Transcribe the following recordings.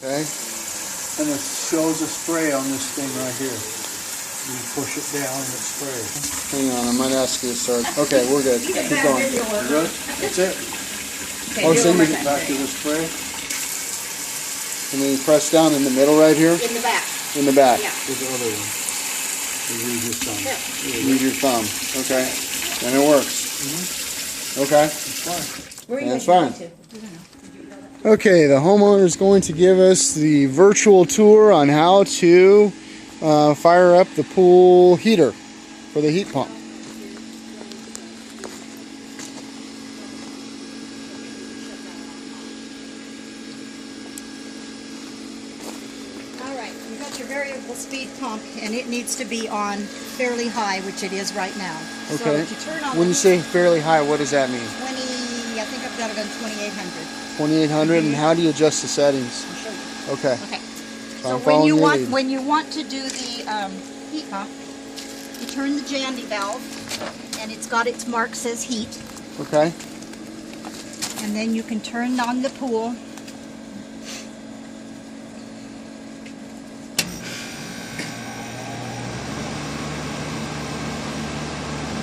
Okay, and it shows a spray on this thing right here. You push it down and it sprays. Hang on, I might ask you to start. Okay, we're good. Keep going. You good? That's it. Okay, oh, so you get back to the spray. And then you press down in the middle right here? In the back. In the back. Yeah. There's the other one. You use your thumb. Sure. Use your thumb. Okay. And it works. Okay. It's fine. Where are you That's fine. to? Okay, the homeowner is going to give us the virtual tour on how to fire up the pool heater for the heat pump. Alright, you've got your variable speed pump and it needs to be on fairly high, which it is right now. Okay. So if you turn on when you say fairly high, what does that mean? 20, I think I've got it on 2800. 2800, and how do you adjust the settings? I'll show you. Okay. Okay. So when you want to do the heat pump, you turn the jandy valve, and it's got its mark says heat. Okay. And then you can turn on the pool.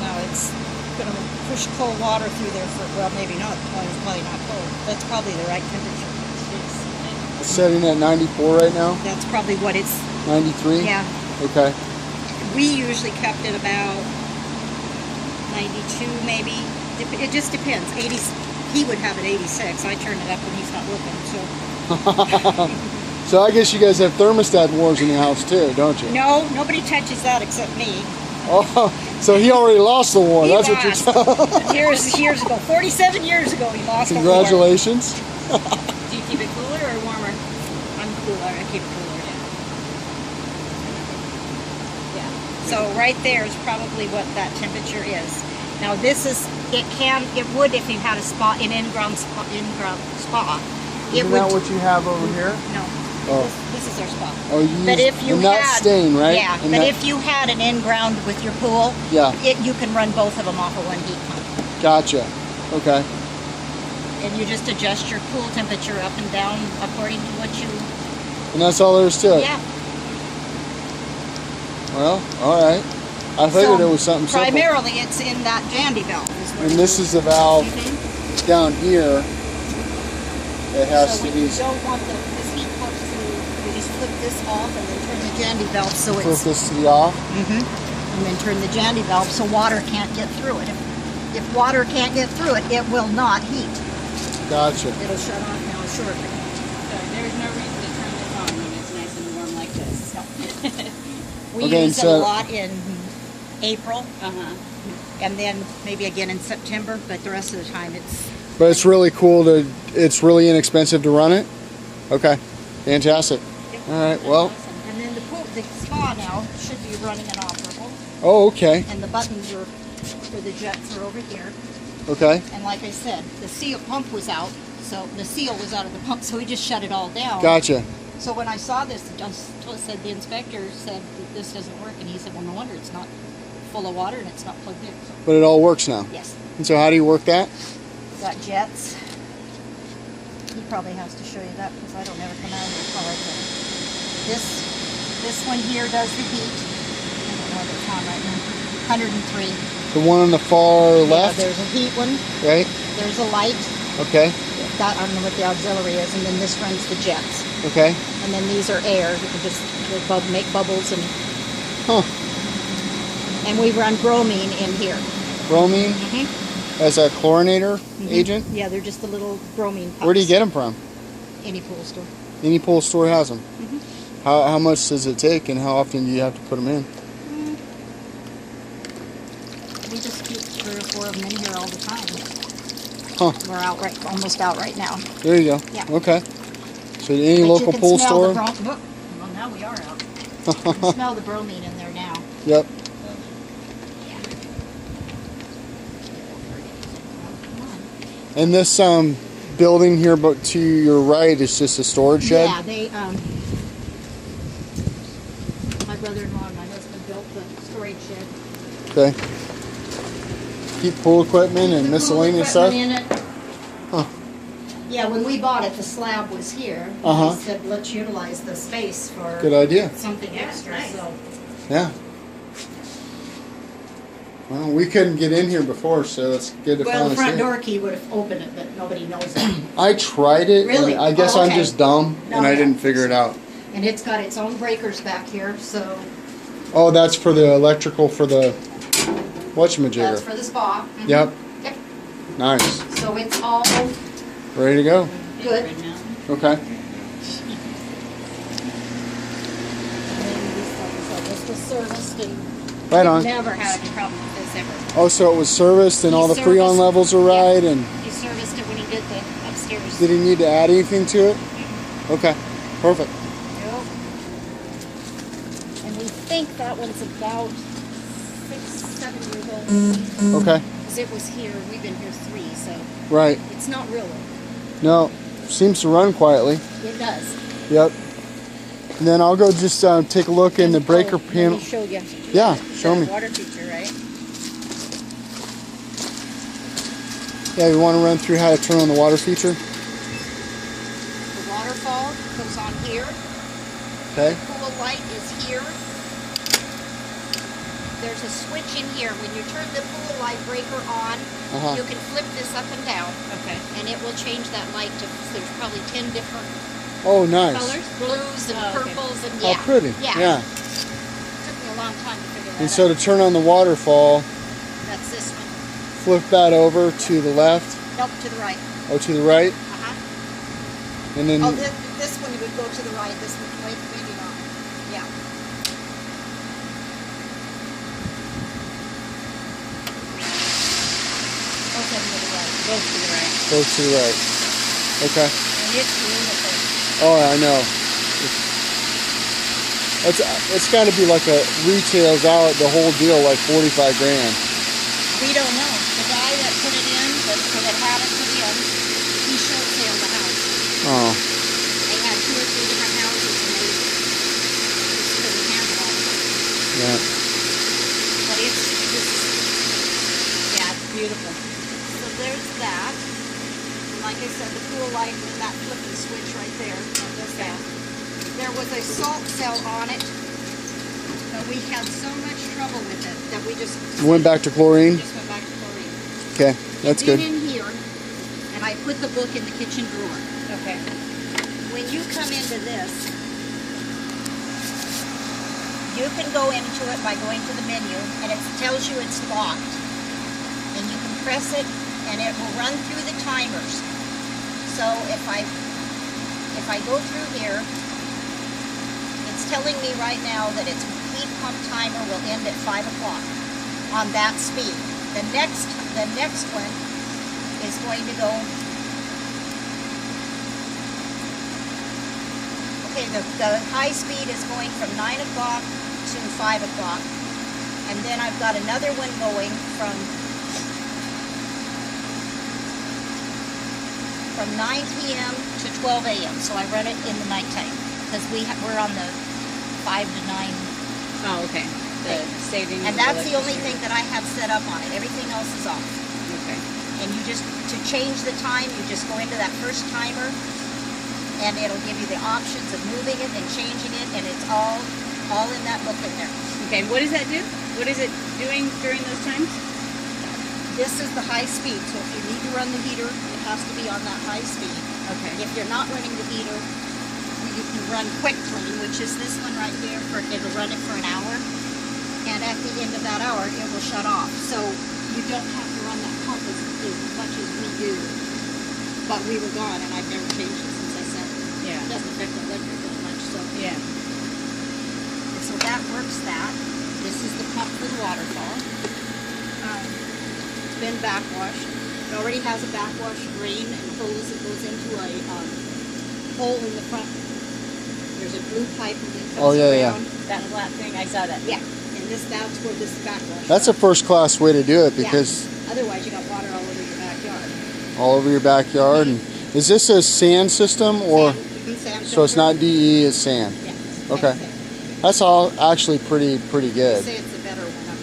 Now it's going to push cold water through there for, well, maybe not. It's probably not cold. That's probably the right temperature. It's setting at 94 right now? That's probably what it's... 93? Yeah. Okay. We usually kept it about 92 maybe. It just depends. 80. He would have it 86. I turn it up when he's not looking. So. So I guess you guys have thermostat wars in your house too, don't you? No, nobody touches that except me. Oh, so he already lost the war. That's what you're saying. Years ago, 47 years ago, he lost the war. Congratulations. Do you keep it cooler or warmer? I'm cooler. I keep it cooler, yeah. So right there is probably what that temperature is. Now this is, it would if you had a spa, an in-ground spa. Isn't that what you have over here? No. Oh. This is our spa. Oh, you but if you had, stain, right? Yeah, but if you had an in-ground with your pool, yeah, you can run both of them off of one heat pump. Gotcha. Okay. And you just adjust your pool temperature up and down according to what you... And that's all there is to it? Yeah. Well, alright. I figured it was something simple. Primarily it's in that jandy valve. And this is the valve down here. It has to be... So when you don't want this heat pump to... You just flip this off and then turn the jandy valve so it's... Flip this to the off? And then turn the jandy valve so water can't get through it. If water can't get through it, it will not heat. Gotcha. It'll shut off now shortly. So there's no reason to turn this on when it's nice and warm like this. We use it a lot in April, and then maybe again in September, but the rest of the time it's... But it's really cool to, it's really inexpensive to run it? Okay, fantastic. Alright, well. And then the spa now should be running and operable. Oh, okay. And the buttons are, for the jets are over here. Okay. And like I said, the seal pump was out, so the seal was out of the pump, so we just shut it all down. Gotcha. So when I saw this, said the inspector said that this doesn't work, and he said, well, no wonder it's not full of water and it's not plugged in. So. But it all works now? Yes. And so how do you work that? Got jets. He probably has to show you that because I don't ever come out of the car. But this one here does the heat. I don't know what it's on right now. 103. The one on the far left? There's a heat one. Right. There's a light. Okay. That, I don't know what the auxiliary is, and then this runs the jets. Okay. And then these are air. You can just make bubbles and... Huh. And we run bromine in here. Bromine? As a chlorinator agent? Yeah, they're just the little bromine pups. Where do you get them from? Any pool store. Any pool store has them? How much does it take and how often do you have to put them in? We just keep 3 or 4 of them in here all the time. Huh. We're out almost out right now. There you go. Yeah. Okay. So any local pool store? Well, now we are out. You can smell the bromine in there now. Yep. And this building here, but to your right, is just a storage shed? Yeah, they, my brother-in-law and my husband built the storage shed. Okay. Keep pool equipment and miscellaneous stuff? In it. Huh. Yeah, when we bought it, the slab was here. Uh-huh. He said, let's utilize the space for Good idea. something extra. So Yeah. Well, we couldn't get in here before, so it's good to well, finally the front see door key would have opened it, but nobody knows it. I tried it. Really? And I guess Oh, I'm okay. just dumb, No, and I yeah. didn't figure it out. And it's got its own breakers back here, so Oh, that's for the electrical for the that's whatchamajigger. for the spa. Mhm. Yep. Yep. Nice. So it's all Ready to go. good. Right now. Okay. And this was serviced and Right on. never had any problem with this ever. Oh, so it was serviced and He all the freon serviced- levels are right, and He serviced it when he did the upstairs. did he need to add anything to it? Okay. Perfect. Yep. And we think that one's about 6, 7 years old. Okay. Because it was here, we've been here 3, so Right. it's not real old. No. Seems to run quietly. It does. Yep. And then I'll go just take a look in the breaker Let panel. me show you. Yeah, show The me. water feature, right? Yeah, you want to run through how to turn on the water feature? The waterfall goes on here. Okay. The pool light is here. There's a switch in here. When you turn the pool light breaker on, Uh-huh. you can flip this up and down, Okay. and it will change that light to, there's probably 10 different Oh, nice. Colors? blues and Oh, okay. purples and How yeah. pretty. Yeah. Yeah. Took me a long time to figure that And so out. to turn on the waterfall, That's this one. flip that over to the left. Nope, to the right. Oh, to the right. Uh-huh. And then Oh, this one would go to the right. This one, wait, maybe not. Yeah. Both of them to the right. Both to the right. goes to the right. Okay. And it's beautiful. Oh, I know. It's got to be like a retails out the whole deal like 45 grand. We don't know. The guy that put it in, that had it put in, he showed sale the house. Oh. They had 2 or 3 different houses and they just couldn't handle all of it. Yeah. But it's yeah, it's beautiful. So there's that. And like I said, the pool light and that flipping switch right there. That does that. There was a salt cell on it, but we had so much trouble with it that we just Went back to chlorine. just went back to chlorine. Okay, that's It's good. in here, and I put the book in the kitchen drawer. Okay. When you come into this, you can go into it by going to the menu, and it tells you it's locked. And you can press it, and it will run through the timers. So if I go through here, it's telling me right now that its heat pump timer will end at 5 o'clock on that speed. The next one is going to go. Okay, the high speed is going from 9 o'clock to 5 o'clock. And then I've got another one going from 9 p.m. to 12 a.m. So I run it in the nighttime because we're on the 5 to 9. Oh, okay. The saving. And of that's the only electricity. thing that I have set up on it. Everything else is off. Okay. And you just, to change the time, you just go into that first timer and it'll give you the options of moving it and changing it, and it's all in that book in there. Okay. What does that do? What is it doing during those times? This is the high speed, so if you need to run the heater, it has to be on that high speed. Okay. If you're not running the heater, you can run quick clean, which is this one right here, it'll run it for an hour. And at the end of that hour, it will shut off. So you don't have to run that pump as much as we do. But we were gone, and I've never changed it since I said it. Yeah. It doesn't affect the electric as much. So Yeah. so that works that. This is the pump for the waterfall. It's been backwashed. It already has a backwash drain and hose that goes into a hole in the front. There's a blue pipe that comes Oh, yeah, around. That flat thing. I saw that. Yeah. And that's where this backwash. That's a first class way to do it because Otherwise, you got water all over your backyard. all over your backyard. And is this a sand system or Sand so it's filter. not DE, it's sand? Yeah. Okay. Sand. That's all actually pretty They good. say it's a better one up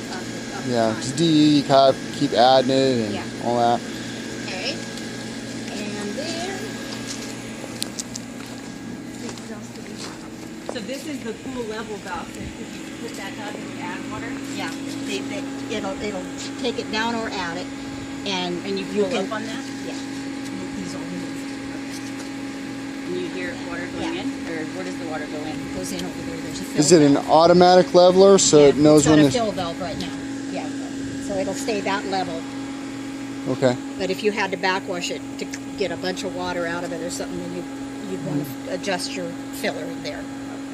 Yeah, front. because DE you kind of keep adding it and Yeah. all that. Okay. And then So this is the pool level valve. So if you put that down and add water, Yeah, it'll take it down or add it, and you pull up on that, Yeah. These will move. and you hear water going in, or where does the water go in? It goes in over there. There's a fill Is it an valve. automatic leveler so it knows when It's it's... got a fill valve right now. Yeah. So it'll stay that level. Okay. But if you had to backwash it to get a bunch of water out of it or something, then you'd want to adjust your filler in there.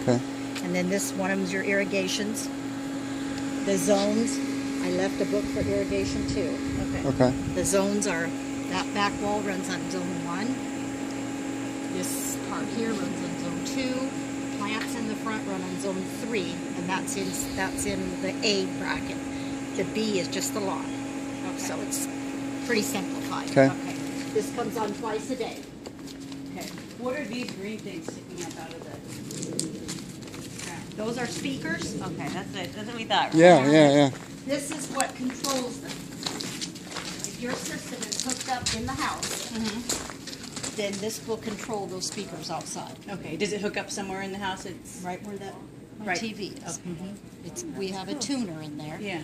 Okay. And then this one of them's your irrigations. The zones, I left a book for irrigation too. Okay. The zones are, that back wall runs on zone 1. This part here runs on zone 2. Plants in the front run on zone 3, and that's in the A bracket. The B is just the lawn. Okay. So it's pretty simplified. Okay. Okay. This comes on twice a day. Okay. What are these green things sticking up out of the ground? Those are speakers. Okay, that's it. That's what we thought. Right? Yeah. This is what controls them. If your system is hooked up in the house, then this will control those speakers outside. Okay. Does it hook up somewhere in the house? It's Right where that Right. TV is. Okay. We have a tuner in there. yeah.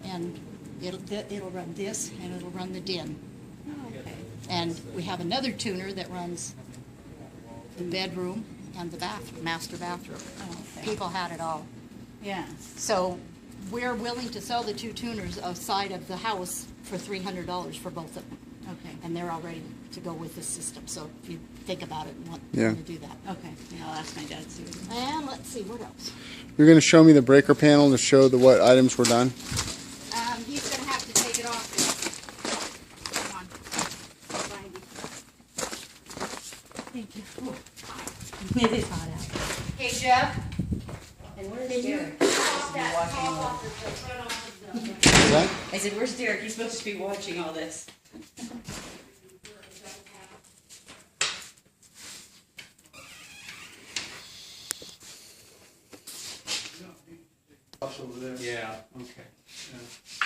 And it'll run this, and it'll run the din. Oh, okay. And we have another tuner that runs the bedroom and the bathroom, master bathroom. Oh, okay. People had it all. Yeah. So we're willing to sell the 2 tuners outside of the house for $300 for both of them. Okay. And they're all ready to go with this system. So if you think about it and want Yeah. to do that. Okay. Yeah, I'll ask my dad to. And let's see, what else? You're going to show me the breaker panel to show what items were done? He's going to have to take it off. Come on. Find you. Thank you. It is hot out. Hey, Jeff. And where's Can you Derek? off that watching top all off the front off of the... Is that? I said, where's Derek? He's supposed to be watching all this. Over there. Yeah, okay.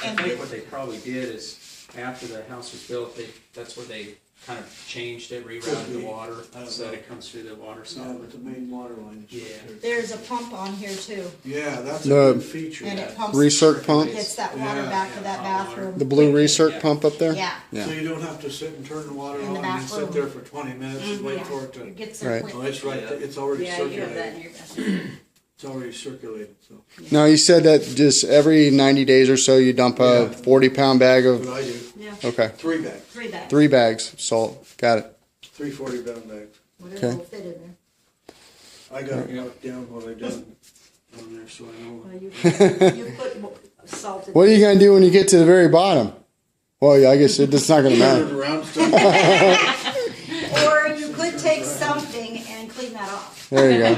I And think the- what they probably did is, after the house was built, that's where they kind of changed it, rerouted the water, I don't so that know. it comes through the water Yeah, supply. but the main water line is right Yeah. There's a pump on here too, there. Yeah, that's a The- good feature. and it pumps, Recirc pump? gets that water Yeah. back to that Yeah, hot water. bathroom. The blue quickly. recirc pump up there? Yeah. Yeah. So you don't have to sit and turn the water In on the and back sit room. there for 20 minutes and wait Yeah. for it to. It gets there Right. Oh, quick. it's right, Yeah. it's already Yeah, you have that in circulated. your bathroom. It's already circulated, so. Now, you said that just every 90 days or so you dump a Yeah. 40-pound bag That's of... what I do. Yeah, Okay. 3 bags, 3 bags. 3 bags of salt. Got it. 3 40-pound bags. Whatever Okay. will fit in there. I got it marked down what I done on there, so I know. Well, you put salt in What are you going to do when you get to the very bottom? Well, yeah, I guess it's not going to Turn matter. around stuff. Or you could take something and clean that off. There you go.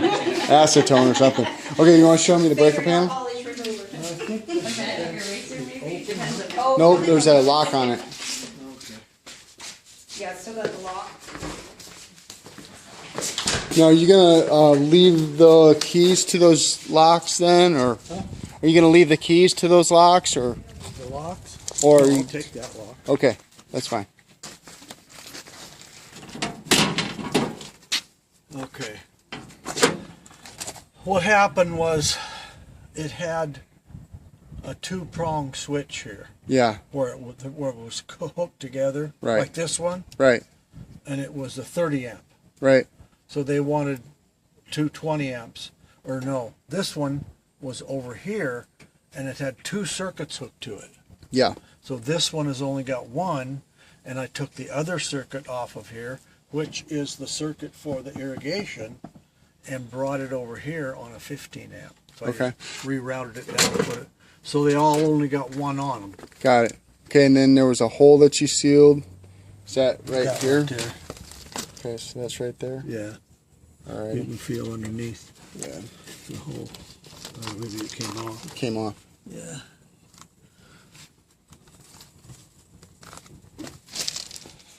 Acetone or something. Okay, you want to show me the breaker Figure out panel? all these removers. Okay, your razor maybe? Depends on. Oh, Nope, there's a lock on it. Okay. Yeah, it's still got the lock. Now, are you going to leave the keys to those locks then? Or are you going to leave the keys to those locks? Or The locks? Or I'll you- take that lock. Okay, that's fine. Okay. What happened was it had a 2-prong switch here Yeah, where it was hooked together, Right. like this one, right, and it was a 30 amp. right. So they wanted 220 amps. Or no, this one was over here and it had 2 circuits hooked to it. Yeah, So this one has only got 1, and I took the other circuit off of here, which is the circuit for the irrigation, and brought it over here on a 15 amp. So I Okay. just rerouted it down and put it. So they all only got 1 on them. got it. Okay, and then there was a hole that you sealed. Is that right That here? right there. Okay, so that's right there. Yeah. All You right. can feel underneath Yeah, the hole. Maybe it came off. it came off. Yeah.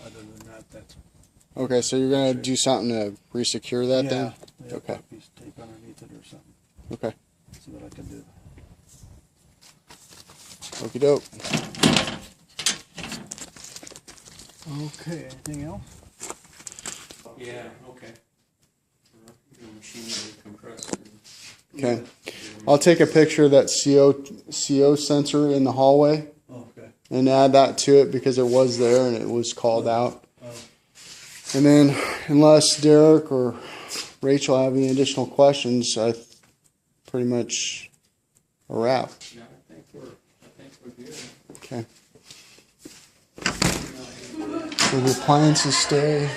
Other than that, that's Okay, so you're gonna do something to resecure that then? Yeah, Okay. put a piece of tape underneath it or something. Okay. See what I can do. Okie doke. Okay, anything else? Yeah, okay. Machinery compressor. Okay. I'll take a picture of that CO sensor in the hallway Okay. and add that to it because it was there and it was called out. And then, unless Derek or Rachel have any additional questions, pretty much a wrap. No, I think we're good. Okay. So the appliances stay.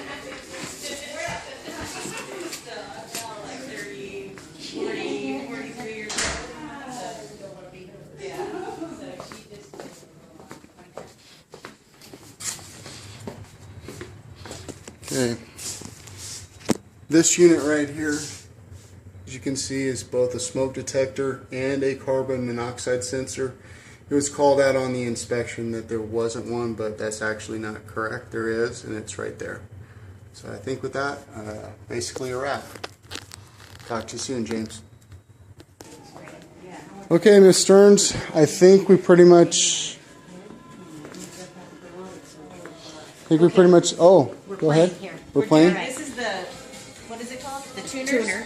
Okay. This unit right here, as you can see, is both a smoke detector and a carbon monoxide sensor. It was called out on the inspection that there wasn't one, but that's actually not correct. There is, and it's right there. So I think with that, basically a wrap. Talk to you soon, James. Okay, Ms. Stearns, I think we pretty much... Oh, go ahead. Here. We're playing? This is the, what is it called? The tuner.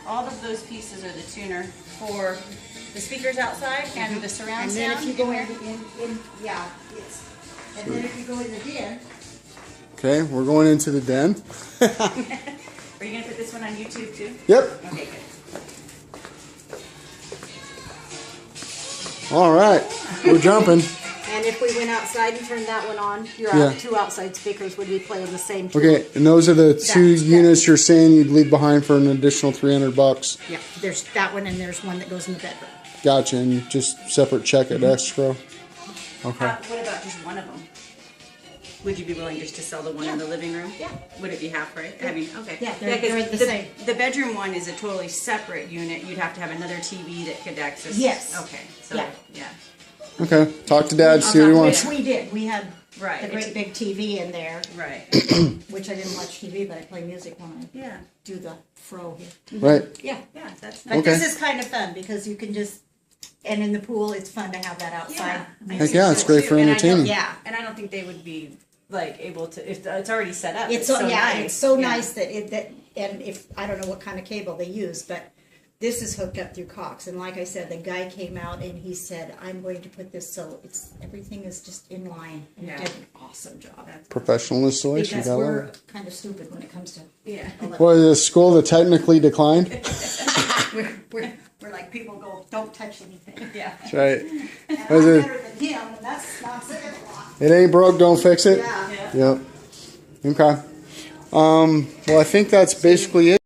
All of those pieces are the tuner for the speakers outside and the surround And sound. then if you go in yeah, it's, and then if you go in the den. Okay, we're going into the den. Are you going to put this one on YouTube too? Yep. Okay, good. All right, we're jumping. And if we went outside and turned that one on, your Yeah. two outside speakers would be playing the same tune. Okay, and those are the two That's- units you're saying you'd leave behind for an additional $300. Yeah, there's that one and there's one that goes in the bedroom. Gotcha, and just separate check at escrow. Okay. What about just one of them? Would you be willing just to sell the one in the living room? Yeah. Would it be half price? I mean, okay. Yeah, they're 'cause the same. The bedroom one is a totally separate unit. You'd have to have another TV that could access. Yes. Okay. So Yeah. yeah. Okay, talk to Dad, see what he wants. Which we did. We had Right. the great big TV in there, Right. which I didn't watch TV, but I play music when I Yeah. do the fro here. Right, Yeah. Yeah. That's But Okay. this is kind of fun because you can just, and in the pool, it's fun to have that outside. I Heck think yeah, so, it's great too. for And I don't- entertaining. Yeah. And I don't think they would be like able to if it's already set up. It's so, yeah, nice. it's so Yeah. nice that and if I don't know what kind of cable they use, but this is hooked up through Cox. And like I said, the guy came out and he said, "I'm going to put this so it's everything is just in line." And Yeah. he did an awesome job. professional installation, Because gotta love we're it. kind of stupid when it comes to Yeah. What, is a school that technically declined? we're like people go, "Don't touch anything." Yeah. That's right. And Was I'm it- better than him, and that's not saying a lot. It ain't broke, don't fix it? Yeah. Yeah. Yep. Okay. Well, I think that's basically it.